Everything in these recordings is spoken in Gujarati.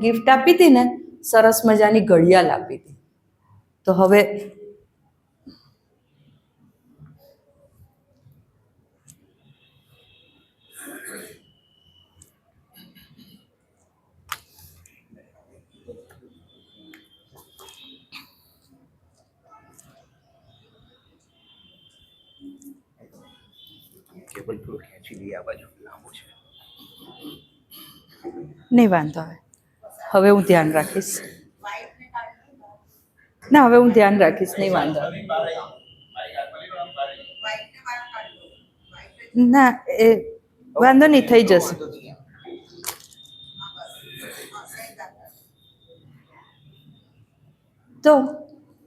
ગિફ્ટ આપી હતી ને, સરસ મજાની ઘડિયાળ આપી હતી. તો હવે નહીં વાંધો આવે. હવે હું ધ્યાન રાખીશ. ના, હવે હું ધ્યાન રાખીશ, નહીં વાંધો આવે. ના, એ વાંધો નહીં, થઈ જશે. તો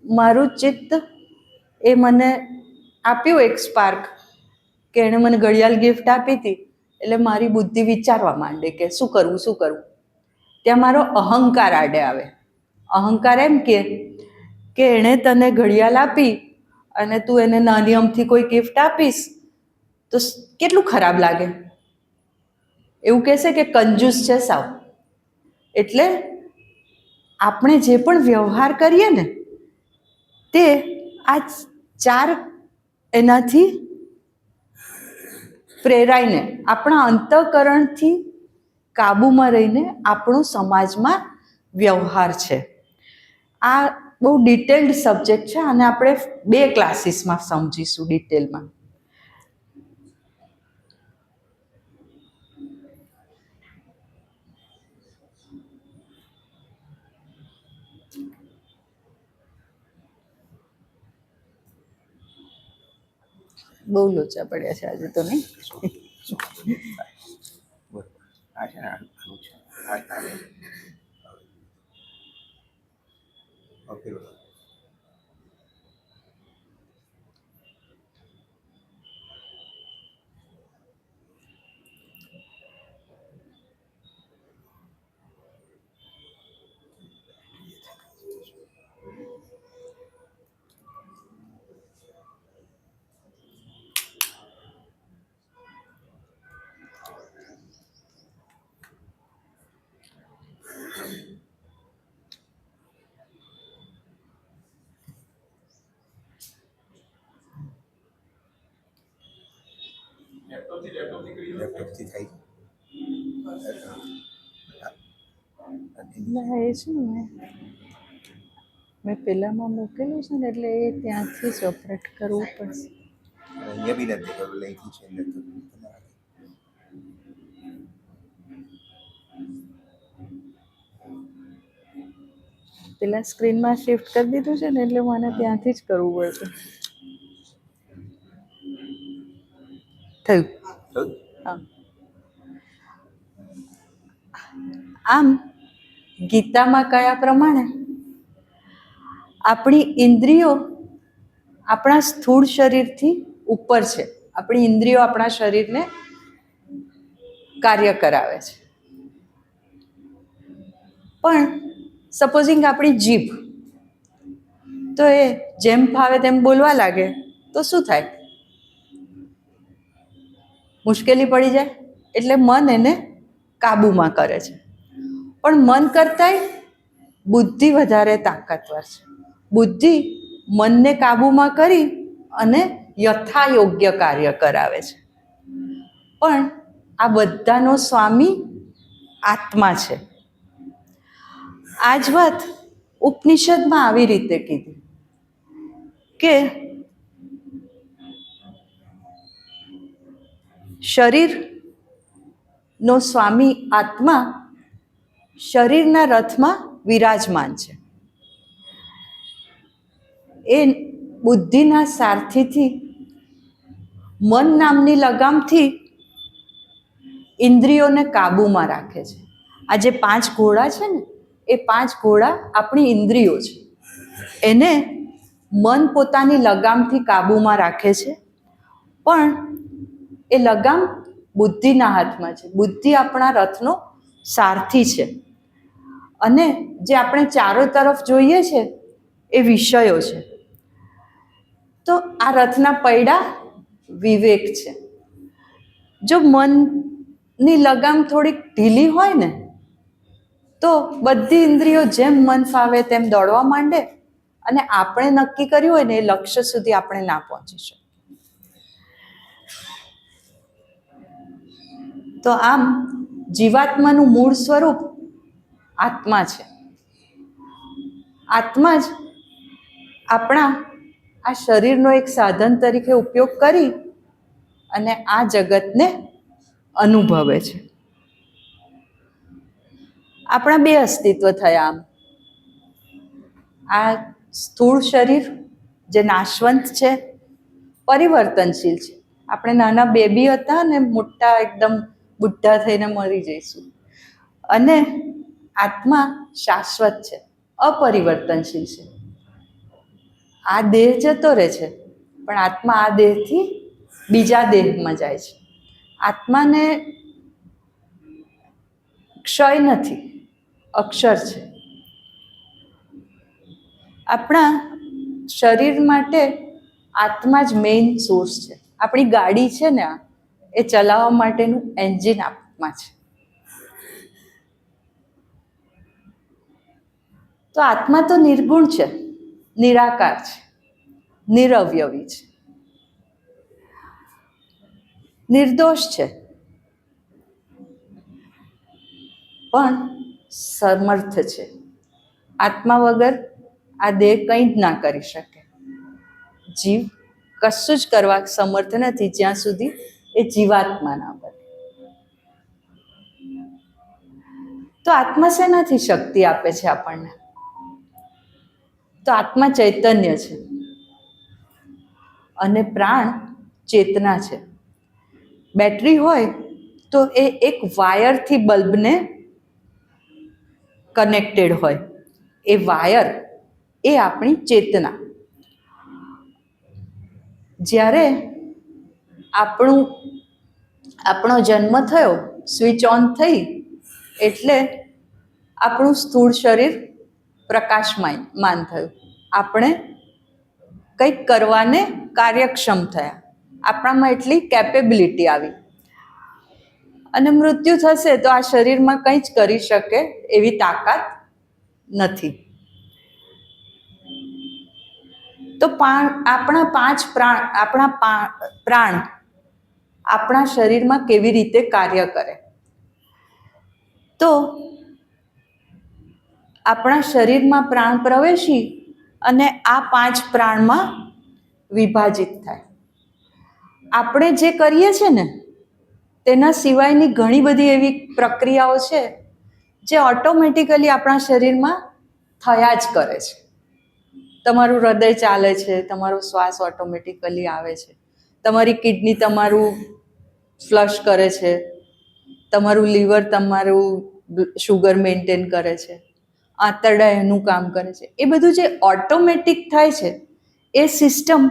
મારું ચિત્ત એ મને આપ્યું એક સ્પાર્ક કે એણે મને ઘડિયાળ ગિફ્ટ આપી હતી. એટલે મારી બુદ્ધિ વિચારવા માંડે કે શું કરવું શું કરવું. ત્યાં મારો અહંકાર આડે આવે. અહંકાર એમ કે એણે તને ઘડિયાળ આપી અને તું એને નાની અમથી કોઈ ગિફ્ટ આપીશ તો કેટલું ખરાબ લાગે. એવું કહેશે કે કંજૂસ છે સાવ. એટલે આપણે જે પણ વ્યવહાર કરીએ ને તે આ 4 એનાથી પ્રેરાઈને આપણા અંતઃકરણથી કાબૂમાં રહીને આપણો સમાજમાં વ્યવહાર છે. આ બહુ ડિટેલ્ડ સબ્જેક્ટ છે અને આપણે 2 ક્લાસીસમાં સમજીશું ડિટેલમાં. બહુ લોચા પડ્યા છે આજે તો, નહીં? લેપટોપથી થાય ના, એ છે ને મેં પેલામાં મૂકેલું છે ને એટલે એ ત્યાંથી જ ઓપરેટ કરવું પડશે. અહીંયા બી નથી કરવું, લઈથી છે નથી. પેલા સ્ક્રીનમાં શિફ્ટ કરી દીધું છે ને એટલે મને ત્યાંથી જ કરવું પડશે. થયું? હા. આમ ગીતામાં કયા પ્રમાણે આપણી ઇન્દ્રિયો આપણા સ્થૂળ શરીરથી ઉપર છે. આપણી ઇન્દ્રિયો આપણા શરીરને કાર્ય કરાવે છે. પણ સપોઝિંગ આપણી જીભ તો એ જેમ ફાવે તેમ બોલવા લાગે તો શું થાય? મુશ્કેલી પડી જાય. એટલે મન એને કાબૂમાં કરે છે. પણ મન કરતાંય બુદ્ધિ વધારે તાકાતવર છે. બુદ્ધિ મનને કાબૂમાં કરી અને યથાયોગ્ય કાર્ય કરાવે છે. પણ આ બધાનો સ્વામી આત્મા છે. આ જ વાત ઉપનિષદમાં આવી રીતે કીધી કે શરીરનો સ્વામી આત્મા શરીરના રથમાં વિરાજમાન છે. એ બુદ્ધિના સારથીથી મન નામની લગામથી ઇન્દ્રિયોને કાબૂમાં રાખે છે. આ જે 5 ઘોડા છે ને એ 5 ઘોડા આપણી ઇન્દ્રિયો છે. એને મન પોતાની લગામથી કાબૂમાં રાખે છે. પણ એ લગામ બુદ્ધિના હાથમાં છે. બુદ્ધિ આપણા રથનો સારથી છે. અને જે આપણે ચારો તરફ જોઈએ છે એ વિષયો છે. તો આ રથના પૈડા વિવેક છે. જો મનની લગામ થોડીક ઢીલી હોય ને તો બધી ઇન્દ્રિયો જેમ મન ફાવે તેમ દોડવા માંડે અને આપણે નક્કી કર્યું હોય ને એ લક્ષ્ય સુધી આપણે ના પહોંચી શકીએ. તો આમ જીવાત્માનું મૂળ સ્વરૂપ આત્મા છે. આત્મા જ આપણા આ શરીરનો એક સાધન તરીકે ઉપયોગ કરી અને આ જગતને અનુભવે છે. આપણા બે અસ્તિત્વ થયા. આમ આ સ્થૂળ શરીર જે નાશવંત છે, પરિવર્તનશીલ છે. આપણે નાના બેબી હતા ને મોટા એકદમ બુઢ્ઢા થઈને મરી જઈશું. અને આત્મા શાશ્વત છે, અપરિવર્તનશીલ છે. આ દેહ જતો રહે છે, પણ આત્મા આ દેહથી બીજા દેહમાં જાય છે. આત્માને ક્ષય નથી, અક્ષર છે. આપણા શરીર માટે આત્મા જ મેઇન સોર્સ છે. આપણી ગાડી છે ને, એ ચલાવવા માટેનું એન્જિન આત્મા છે. તો આત્મા તો નિર્ગુણ છે, નિરાકાર છે, નિરવયવી છે, નિર્દોષ છે, પણ સમર્થ છે. આત્મા વગર આ દેહ કંઈ જ ના કરી શકે. જીવ કશું જ કરવા સમર્થ નથી જ્યાં સુધી એ જીવાત્મા ના બને. તો આત્મા શેનાથી શક્તિ આપે છે આપણને? તો આત્મા ચૈતન્ય છે અને પ્રાણ ચેતના છે. બેટરી હોય તો એ એક વાયરથી બલ્બને કનેક્ટેડ હોય. એ વાયર એ આપણી ચેતના. જ્યારે આપણો જન્મ થયો, સ્વિચ ઓન થઈ એટલે આપણું સ્થૂળ શરીર પ્રકાશમાન થયું. આપણે કંઈક કરવાને કાર્યક્ષમ થયા. આપણામાં એટલી કેપેબિલિટી આવી. અને મૃત્યુ થશે તો આ શરીરમાં કંઈ જ કરી શકે એવી તાકાત નથી. તો આપણા પ્રાણ આપણા શરીરમાં કેવી રીતે કાર્ય કરે? તો આપણા શરીરમાં પ્રાણ પ્રવેશી અને આ 5 પ્રાણમાં વિભાજિત થાય. આપણે જે કરીએ છીએ ને તેના સિવાયની ઘણી બધી એવી પ્રક્રિયાઓ છે જે ઓટોમેટિકલી આપણા શરીરમાં થયા જ કરે છે. તમારું હૃદય ચાલે છે, તમારો શ્વાસ ઓટોમેટિકલી આવે છે, તમારી કિડની તમારું ફ્લશ કરે છે, તમારું લીવર તમારું શુગર મેન્ટેન કરે છે, આંતરડા એનું કામ કરે છે. એ બધું જે ઓટોમેટિક થાય છે એ સિસ્ટમ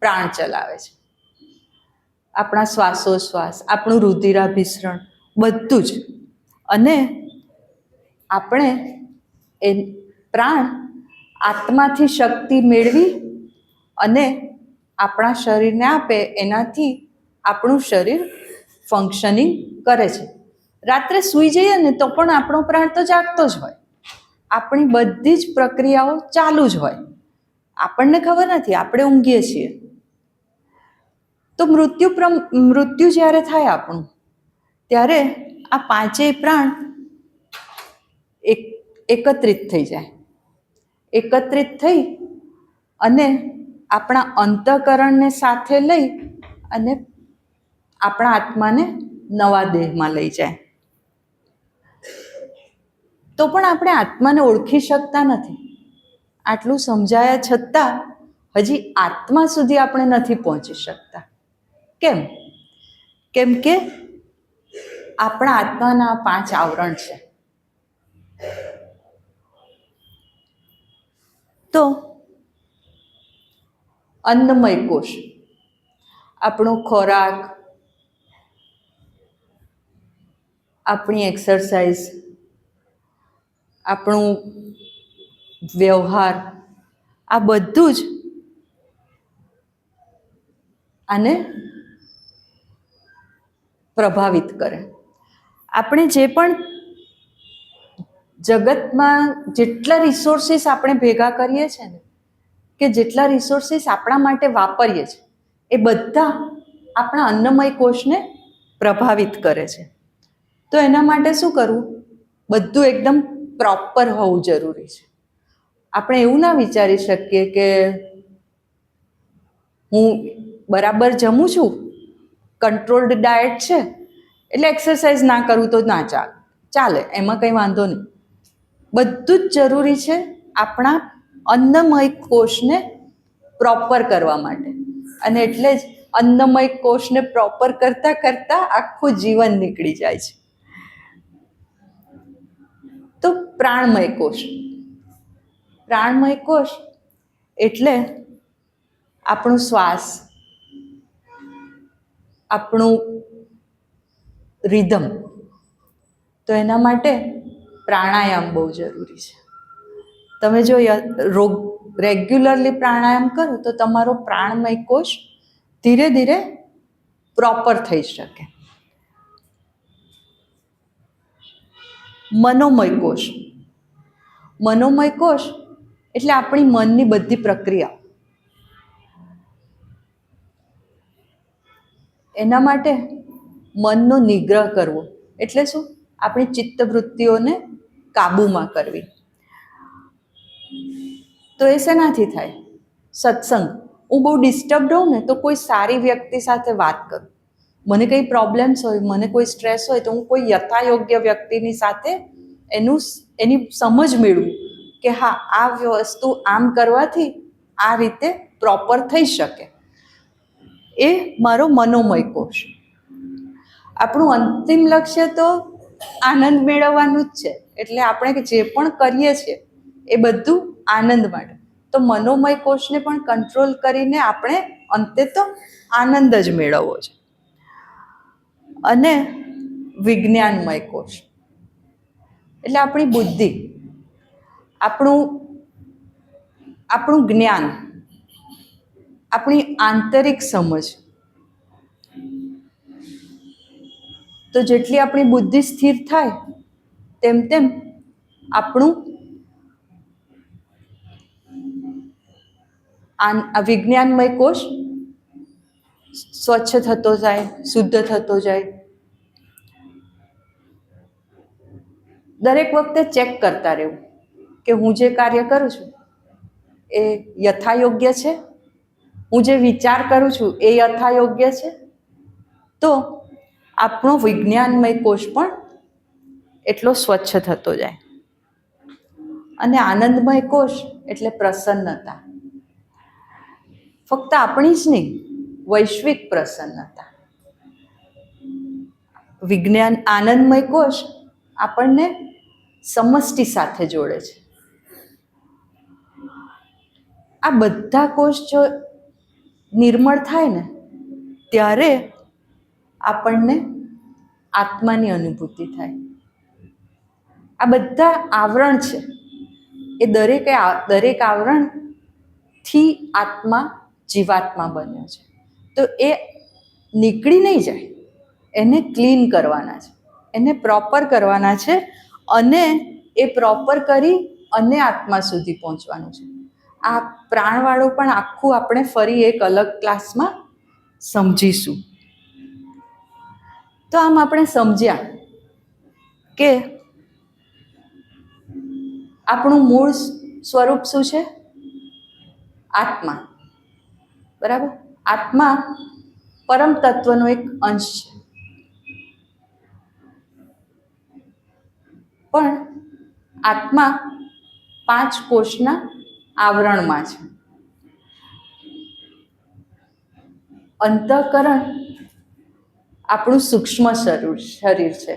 પ્રાણ ચલાવે છે. આપણા શ્વાસોશ્વાસ, આપણું રુધિરાભિસરણ બધું જ. અને આપણે એ પ્રાણ આત્માથી શક્તિ મેળવી અને આપણા શરીરને આપે, એનાથી આપણું શરીર ફંક્શનિંગ કરે છે. રાત્રે સૂઈ જઈએ ને તો પણ આપણો પ્રાણ તો જાગતો જ હોય. આપણી બધી જ પ્રક્રિયાઓ ચાલુ જ હોય. આપણને ખબર નથી, આપણે ઊંઘીએ છીએ. તો મૃત્યુ જ્યારે થાય આપણું, ત્યારે આ 5 પ્રાણ એકત્રિત થઈ જાય. એકત્રિત થઈ અને આપણા અંતઃકરણને સાથે લઈ અને આપણા આત્માને નવા દેહમાં લઈ જાય. તો પણ આપણે આત્માને ઓળખી શકતા નથી. આટલું સમજાયા છતાં હજી આત્મા સુધી આપણે નથી પહોંચી શકતા. કેમ? કેમ કે આપણા આત્માના 5 આવરણ છે. તો અન્નમય કોષ, આપણો ખોરાક, આપણી એક્સરસાઇઝ, આપણું વ્યવહાર, આ બધું જ આને પ્રભાવિત કરે. આપણે જે પણ જગતમાં જેટલા રિસોર્સિસ આપણે ભેગા કરીએ છીએ ને, કે જેટલા રિસોર્સિસ આપણા માટે વાપરીએ છીએ, એ બધા આપણા અન્નમય કોષને પ્રભાવિત કરે છે. તો એના માટે શું કરવું? બધું એકદમ પ્રોપર હોવું જરૂરી છે. આપણે એવું ના વિચારી શકીએ કે હું બરાબર જમું છું, કંટ્રોલ્ડ ડાયટ છે, એટલે એક્સરસાઇઝ ના કરું તો ના ચાલે, એમાં કંઈ વાંધો નહીં. બધું જ જરૂરી છે આપણા અન્નમય કોષને પ્રોપર કરવા માટે. અને એટલે જ અન્નમય કોષને પ્રોપર કરતાં કરતાં આખું જીવન નીકળી જાય છે. તો પ્રાણમય કોષ, પ્રાણમય કોષ એટલે આપણું શ્વાસ, આપણું રિધમ. તો એના માટે પ્રાણાયામ બહુ જરૂરી છે. તમે જો રેગ્યુલરલી પ્રાણાયામ કરો તો તમારો પ્રાણમય કોષ ધીરે ધીરે પ્રોપર થઈ શકે. મનોમય કોષ, મનોમય કોષ એટલે આપણી મનની બધી પ્રક્રિયા. એના માટે મનનો નિગ્રહ કરવો એટલે શું? આપણી ચિત્તવૃત્તિઓને કાબૂમાં કરવી. તો એ શેનાથી થાય? સત્સંગ. હું બહુ ડિસ્ટર્બડ હોઉં ને તો કોઈ સારી વ્યક્તિ સાથે વાત કરું. મને કંઈ પ્રોબ્લેમ્સ હોય, મને કોઈ સ્ટ્રેસ હોય, તો હું કોઈ યથાયોગ્ય વ્યક્તિની સાથે એની સમજ મેળવું કે હા, આ વસ્તુ આમ કરવાથી આ રીતે પ્રોપર થઈ શકે. એ મારો મનોમય કોષ. આપણું અંતિમ લક્ષ્ય તો આનંદ મેળવવાનું જ છે. એટલે આપણે જે પણ કરીએ છીએ એ બધું આનંદ માટે. તો મનોમય કોષને પણ કંટ્રોલ કરીને આપણે અંતે તો આનંદ જ મેળવવો છે. અને વિજ્ઞાનમય કોષ એટલે આપણી બુદ્ધિ, આપણું જ્ઞાન, આપણી આંતરિક સમજ. તો જેટલી આપણી બુદ્ધિ સ્થિર થાય તેમ તેમ આપણું વિજ્ઞાનમય કોષ સ્વચ્છ થતો જાય, શુદ્ધ થતો જાય. દરેક વખતે ચેક કરતા રહેવું કે હું જે કાર્ય કરું છું એ યથાયોગ્ય છે, હું જે વિચાર કરું છું એ યથાયોગ્ય છે. તો આપણો વિજ્ઞાનમય કોષ પણ એટલો સ્વચ્છ થતો જાય. અને આનંદમય કોષ એટલે પ્રસન્નતા. ફક્ત આપણી જ નહીં, વૈશ્વિક પ્રસન્નતા. આનંદમય કોષ આપણને સમષ્ટિ સાથે જોડે છે. આ બધા કોષ જો નિર્મળ થાય ને ત્યારે આપણને આત્માની અનુભૂતિ થાય. આ બધા આવરણ છે, એ દરેક આવરણથી આત્મા જીવાત્મા બન્યો છે. તો એ નીકળી નહીં જાય, એને ક્લીન કરવાના છે, એને પ્રોપર કરવાના છે. અને એ પ્રોપર કરી અને આત્મા સુધી પહોંચવાનું છે. આ પ્રાણવાળું પણ આખું આપણે ફરી એક અલગ ક્લાસમાં સમજીશું. તો આમ આપણે સમજ્યા કે આપણું મૂળ સ્વરૂપ શું છે? આત્મા. બરાબર? આત્મા પરમ તત્વનો એક અંશ છે. પણ આત્મા 5 કોષના આવરણમાં છે. અંતઃકરણ આપણું સૂક્ષ્મ શરીર છે.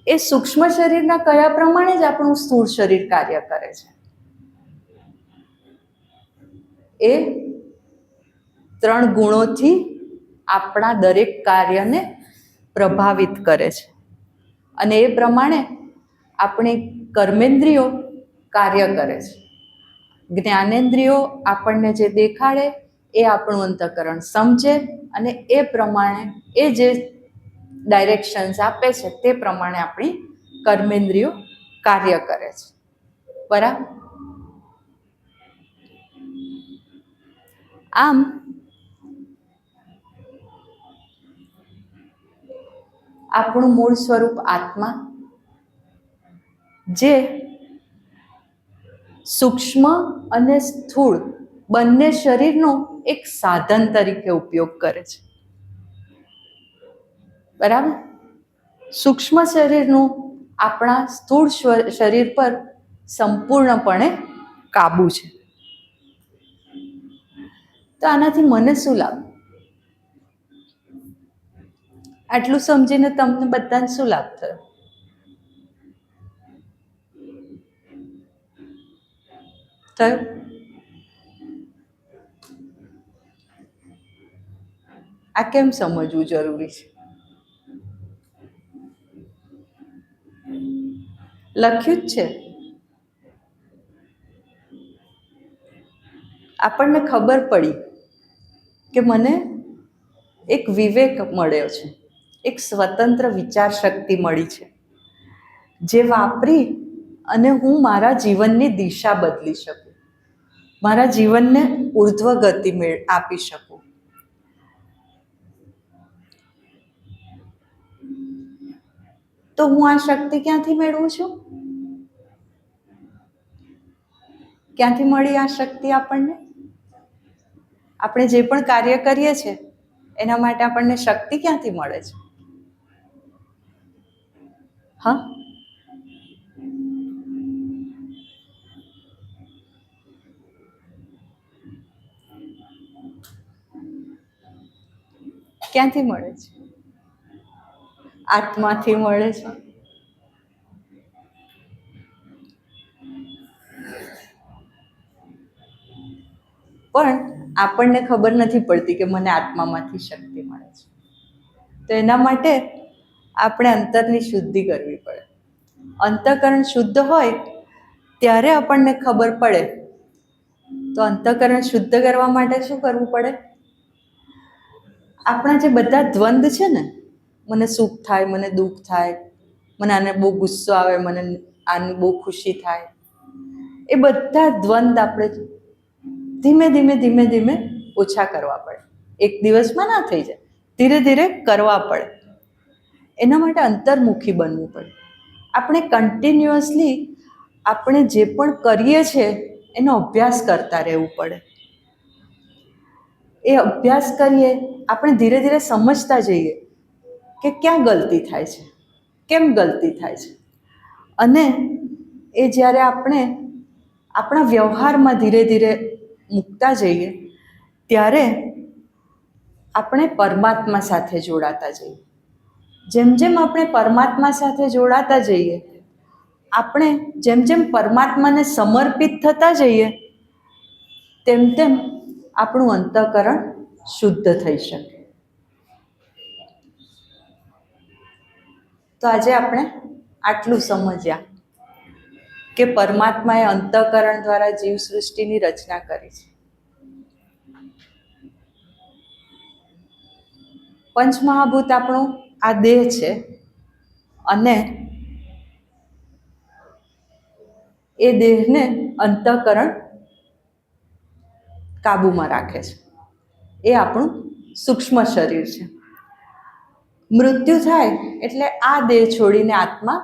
એ સૂક્ષ્મ શરીરના કયા પ્રમાણે જ આપણું સ્થૂળ શરીર કાર્ય કરે છે. એ 3 ગુણોથી આપણા દરેક કાર્યને પ્રભાવિત કરે છે. અને એ પ્રમાણે આપણી કર્મેન્દ્રિયો કાર્ય કરે છે. જ્ઞાનેન્દ્રિયો આપણને જે દેખાડે એ આપણું અંતઃકરણ સમજે અને એ પ્રમાણે એ જે ડાયરેક્શન્સ આપે છે તે પ્રમાણે આપણી કર્મેન્દ્રિયો કાર્ય કરે છે. બરાબર? આમ આપણું મૂળ સ્વરૂપ આત્મા, જે સૂક્ષ્મ અને સ્થૂળ બંને શરીરનો એક સાધન તરીકે ઉપયોગ કરે છે. બરાબર? સૂક્ષ્મ શરીરનું આપણા સ્થૂળ શરીર પર સંપૂર્ણપણે કાબુ છે. તો આનાથી મને શું લાભ? આટલું સમજીને તમને બધાને શું લાભ થયો? થયું? આ કેમ સમજવું જરૂરી છે? લખ્યું જ છે. આપણને ખબર પડી કે મને એક વિવેક મળ્યો છે, એક સ્વતંત્ર વિચાર શક્તિ મળી છે, જે વાપરી અને હું મારા જીવનની દિશા બદલી શકું, મારા જીવનને ઉર્ધ્વ ગતિ આપી શકું. તો હું આ શક્તિ ક્યાંથી મેળવું છું? ક્યાંથી મળી આ શક્તિ આપણને? આપણે જે પણ કાર્ય કરીએ છીએ એના માટે આપણને શક્તિ ક્યાંથી મળે છે? હા, ક્યાંથી મળે છે? આત્માથી મળે છે. પણ આપણને ખબર નથી પડતી કે મને આત્મામાંથી શક્તિ મળે છે. તો એના માટે આપણે અંતરની શુદ્ધિ કરવી પડે. અંતઃકરણ શુદ્ધ હોય ત્યારે આપણને ખબર પડે. તો અંતઃકરણ શુદ્ધ કરવા માટે શું કરવું પડે? આપણા જે બધા દ્વંદ છે ને, મને સુખ થાય, મને દુઃખ થાય, મને આને બહુ ગુસ્સો આવે, મને આની બહુ ખુશી થાય, એ બધા દ્વંદ આપણે ધીમે ધીમે ધીમે ધીમે ઓછા કરવા પડે. એક દિવસમાં ના થઈ જાય, ધીરે ધીરે કરવા પડે. એના માટે અંતર્મુખી બનવું પડે. આપણે કન્ટિન્યુઅસલી આપણે જે પણ કરીએ છીએ એનો અભ્યાસ કરતા રહેવું પડે. એ અભ્યાસ કરીએ, આપણે ધીરે ધીરે સમજતા જઈએ કે ક્યાં ગલતી થાય છે, કેમ ગલતી થાય છે. અને એ જ્યારે આપણે આપણા વ્યવહારમાં ધીરે ધીરે મૂકતા જઈએ ત્યારે આપણે પરમાત્મા સાથે જોડાતા જઈએ. જેમ જેમ આપણે પરમાત્મા સાથે જોડાતા જઈએ, આપણે જેમ જેમ પરમાત્માને સમર્પિત થતા જઈએ, તેમ તેમ આપણું અંતઃકરણ શુદ્ધ થઈ શકે. તો આજે આપણે આટલું સમજ્યા કે પરમાત્માએ અંતઃકરણ દ્વારા જીવસૃષ્ટિની રચના કરી છે. પંચમહાભૂત આપણું આ દેહ છે અને એ દેહને અંતઃકરણ કાબૂમાં રાખે છે. એ આપણું સૂક્ષ્મ શરીર છે. મૃત્યુ થાય એટલે આ દેહ છોડીને આત્મા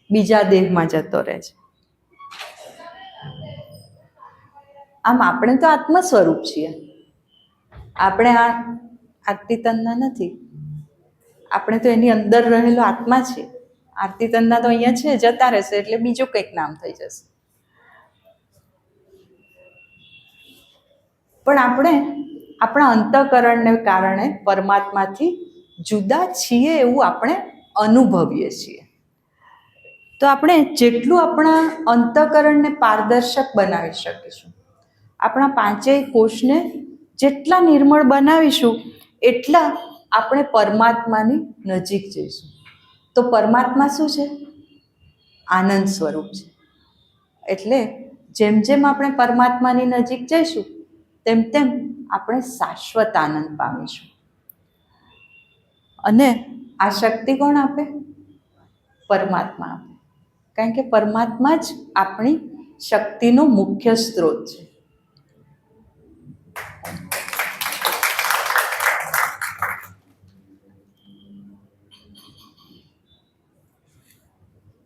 બીજા દેહમાં જતો રહે છે. આમ આપણે તો આત્મ સ્વરૂપ છીએ. આપણે આ આરતી તનના નથી. આપણે તો એની અંદર રહેલો આત્મા છીએ. આરતી તનના તો અહીંયા છે, જતા રહેશે એટલે બીજું કંઈક નામ થઈ જશે. પણ આપણે આપણા અંતઃકરણને કારણે પરમાત્માથી જુદા છીએ એવું આપણે અનુભવીએ છીએ. તો આપણે જેટલું આપણા અંતઃકરણને પારદર્શક બનાવી શકીશું, આપણા પાંચેય કોષને જેટલા નિર્મળ બનાવીશું, એટલા આપણે પરમાત્માની નજીક જઈશું. તો પરમાત્મા શું છે? આનંદ સ્વરૂપ છે. એટલે જેમ જેમ આપણે પરમાત્માની નજીક જઈશું, તેમ તેમ આપણે શાશ્વત આનંદ પામીશું. અને આ શક્તિ કોણ આપે? પરમાત્મા આપે. કારણ કે પરમાત્મા જ આપણી શક્તિનો મુખ્ય સ્ત્રોત છે.